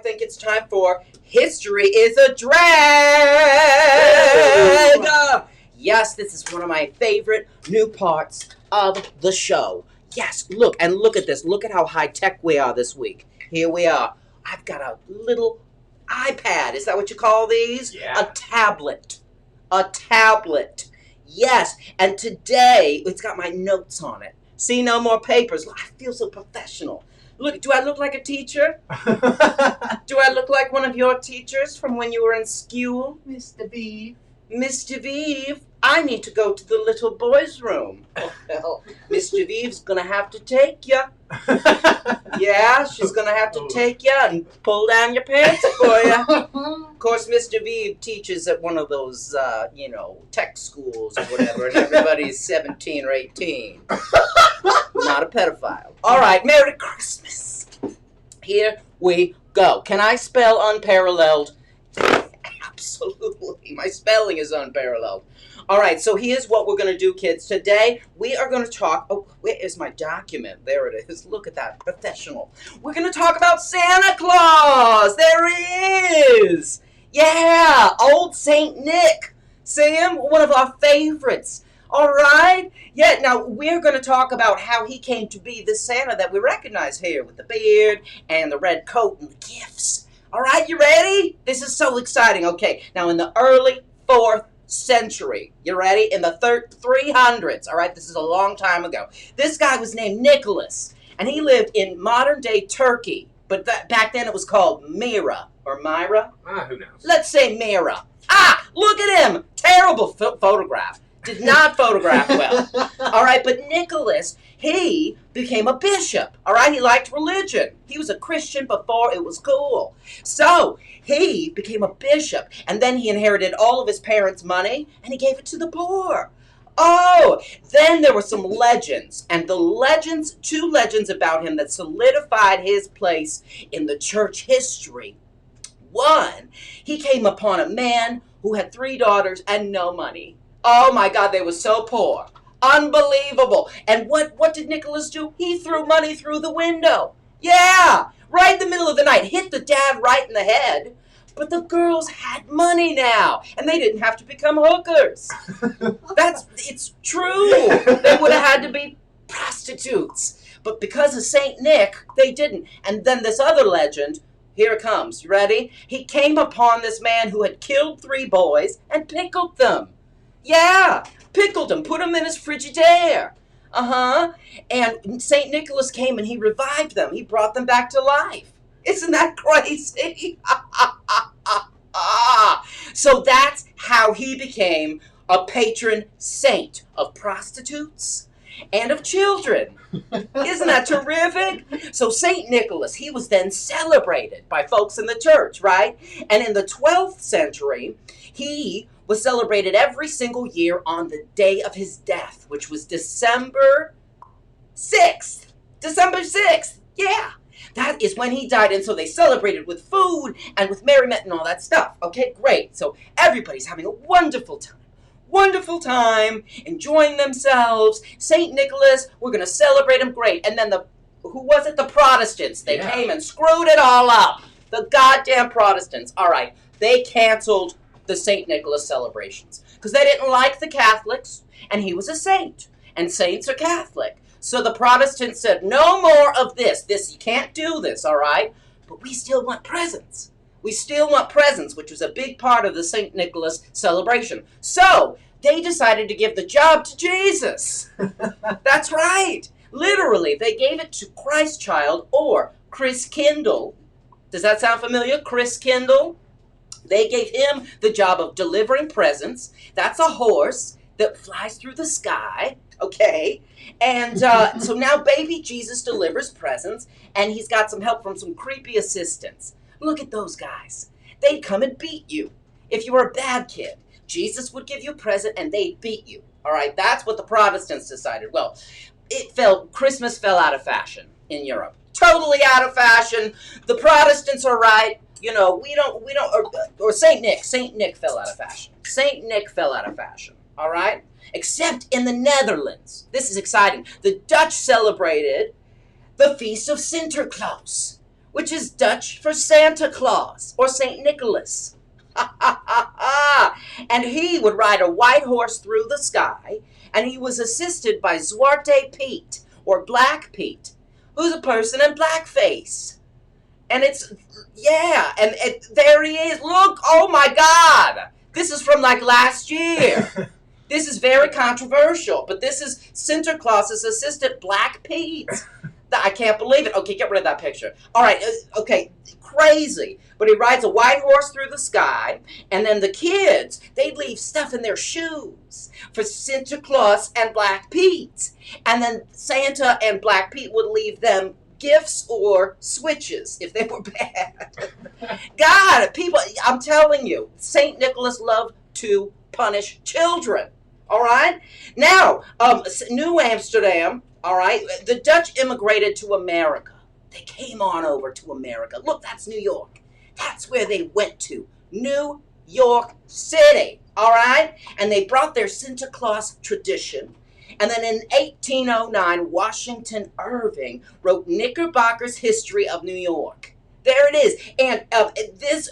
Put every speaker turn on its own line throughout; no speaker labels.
think it's time for History is a Drag. Yes, this is one of my favorite new parts of the show. Yes, look at this. Look at how high tech we are this week. Here we are. I've got a little iPad. Is that what you call these?
Yeah.
A tablet. Yes, and today it's got my notes on it. See, no more papers. I feel so professional. Look, do I look like a teacher? Do I look like one of your teachers from when you were in school?
Mr. Vivre.
Mr. Vivre, I need to go to the little boys' room. Oh, well, Mr. Vivre's going to have to take you. Yeah, she's going to have to take you and pull down your pants for you. Of course, Mr. Vivre teaches at one of those, tech schools or whatever, and everybody's 17 or 18. Not a pedophile. All right, Merry Christmas. Here we go. Can I spell unparalleled? Absolutely. My spelling is unparalleled. All right, so here's what we're going to do, kids. Today, we are going to talk... Oh, where is my document? There it is. Look at that. Professional. We're going to talk about Santa Claus. There he is. Yeah, old Saint Nick. See him? One of our favorites. All right? Yeah, now we're going to talk about how he came to be the Santa that we recognize here with the beard and the red coat and the gifts. All right, you ready? This is so exciting. Okay, now in the early 4th century, you ready? In the 300s, all right? This is a long time ago. This guy was named Nicholas, and he lived in modern-day Turkey, but back then it was called Myra, or Myra?
Who knows?
Let's say Myra. Ah, look at him. Terrible photograph. Did not photograph well. All right, but Nicholas, he became a bishop. All right, he liked religion. He was a Christian before it was cool. So he became a bishop, and then he inherited all of his parents' money, and he gave it to the poor. Oh, then there were some legends, and two legends about him that solidified his place in the church history. One, he came upon a man who had 3 daughters and no money. Oh my God, they were so poor. Unbelievable. And what did Nicholas do? He threw money through the window. Yeah, right in the middle of the night. Hit the dad right in the head. But the girls had money now, and they didn't have to become hookers. It's true. They would have had to be prostitutes. But because of Saint Nick, they didn't. And then this other legend, here it comes. You ready? He came upon this man who had killed 3 boys and pickled them. Yeah, pickled them, put them in his Frigidaire. And St. Nicholas came and he revived them. He brought them back to life. Isn't that crazy? So that's how he became a patron saint of prostitutes and of children. Isn't that terrific? So St. Nicholas, he was then celebrated by folks in the church, right? And in the 12th century, he was celebrated every single year on the day of his death, which was December 6th. December 6th, yeah. That is when he died, and so they celebrated with food and with merriment and all that stuff. Okay, great. So everybody's having a wonderful time, enjoying themselves. St. Nicholas, we're going to celebrate him, great. And then the Protestants. They came and screwed it all up. The goddamn Protestants. All right, they canceled the St. Nicholas celebrations because they didn't like the Catholics, and he was a saint, and saints are Catholic. So the Protestants said, no more of this, you can't do this, all right? But we still want presents. Which was a big part of the St. Nicholas celebration. So they decided to give the job to Jesus. That's right. Literally, they gave it to Christ Child or Chris Kindle. Does that sound familiar? Chris Kindle? They gave him the job of delivering presents. That's a horse that flies through the sky, okay? And so now baby Jesus delivers presents, and he's got some help from some creepy assistants. Look at those guys. They'd come and beat you. If you were a bad kid, Jesus would give you a present, and they'd beat you. All right, that's what the Protestants decided. Well, Christmas fell out of fashion in Europe. Totally out of fashion. The Protestants are right. Or Saint Nick fell out of fashion. Saint Nick fell out of fashion, all right? Except in the Netherlands. This is exciting. The Dutch celebrated the feast of Sinterklaas, which is Dutch for Santa Claus or St. Nicholas. And he would ride a white horse through the sky, and he was assisted by Zwarte Piet or Black Pete, who's a person in blackface. And it's, yeah, and there he is. Look, oh my God. This is from like last year. This is very controversial, but this is Santa Claus's assistant, Black Pete. I can't believe it. Okay, get rid of that picture. All right, okay, crazy. But he rides a white horse through the sky, and then the kids, they'd leave stuff in their shoes for Santa Claus and Black Pete. And then Santa and Black Pete would leave them gifts or switches if they were bad. God, people, I'm telling you, St. Nicholas loved to punish children. All right? Now, New Amsterdam, all right, the Dutch immigrated to America. They came on over to America. Look, that's New York. That's where they went to. New York City, all right? And they brought their Santa Claus tradition. And then in 1809, Washington Irving wrote Knickerbocker's History of New York. There it is. And this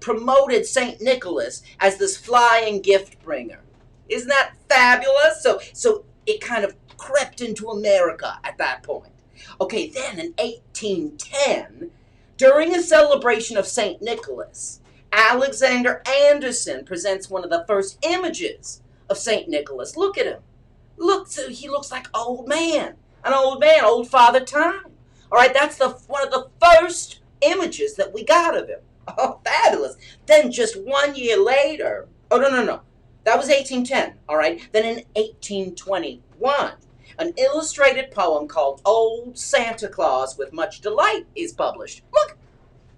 promoted St. Nicholas as this flying gift bringer. Isn't that fabulous? So it kind of crept into America at that point. Okay, then in 1810, during a celebration of St. Nicholas, Alexander Anderson presents one of the first images of St. Nicholas. Look at him. Look, so he looks like old man. An old man, old Father Time. All right, that's one of the first images that we got of him. Oh, fabulous. Then just 1 year later, no. That was 1810, all right? Then in 1821, an illustrated poem called Old Santa Claus with Much Delight is published. Look,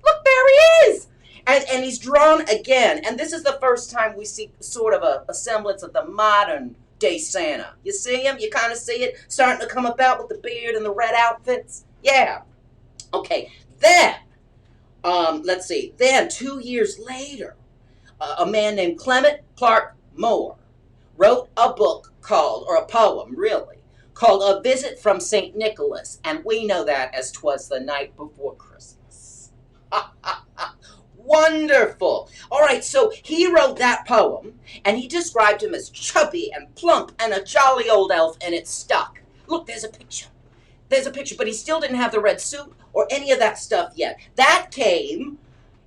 there he is. And he's drawn again. And this is the first time we see sort of a semblance of the modern day Santa. You see him? You kind of see it starting to come about with the beard and the red outfits? Yeah. Okay, then, let's see. Then 2 years later, a man named Clement Clark Moore wrote a book called, or a poem really, called A Visit from St. Nicholas, and we know that as 'Twas the Night Before Christmas. Wonderful. All right, so he wrote that poem, and he described him as chubby and plump and a jolly old elf, and it stuck. Look, there's a picture. There's a picture, but he still didn't have the red suit or any of that stuff yet. That came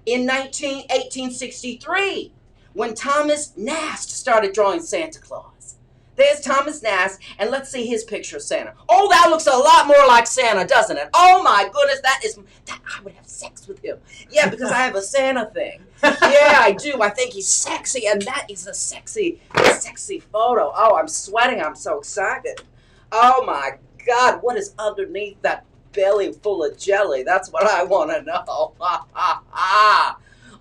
in 1863, when Thomas Nast started drawing Santa Claus. There's Thomas Nast, and let's see his picture of Santa. Oh, that looks a lot more like Santa, doesn't it? Oh my goodness, I would have sex with him. Yeah, because I have a Santa thing. Yeah, I do. I think he's sexy, and that is a sexy photo. Oh, I'm sweating. I'm so excited. Oh my God, what is underneath that belly full of jelly? That's what I want to know.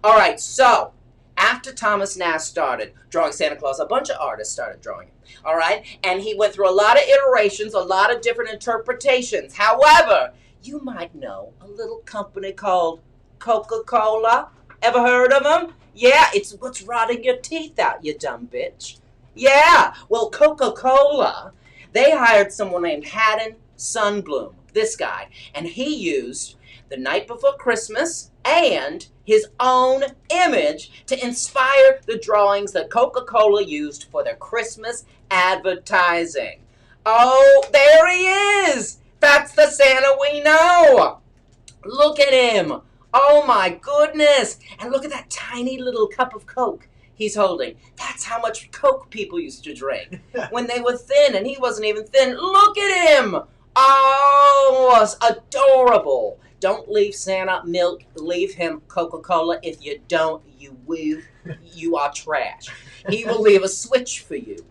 All right, so after Thomas Nast started drawing Santa Claus, a bunch of artists started drawing him, all right? And he went through a lot of iterations, a lot of different interpretations. However, you might know a little company called Coca-Cola. Ever heard of them? Yeah, it's what's rotting your teeth out, you dumb bitch. Yeah, well, Coca-Cola, they hired someone named Haddon Sunbloom, this guy, and he used The Night Before Christmas and his own image to inspire the drawings that Coca-Cola used for their Christmas advertising. Oh, there he is! That's the Santa we know! Look at him! Oh my goodness! And look at that tiny little cup of Coke he's holding. That's how much Coke people used to drink when they were thin, and he wasn't even thin. Look at him! Oh, it's adorable. Don't leave Santa milk. Leave him Coca-Cola. If you don't, you are trash. He will leave a switch for you,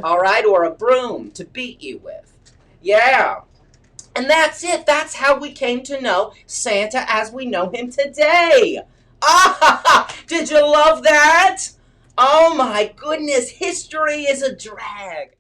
all right, or a broom to beat you with. Yeah. And that's it. That's how we came to know Santa as we know him today. Ah, did you love that? Oh my goodness, history is a drag.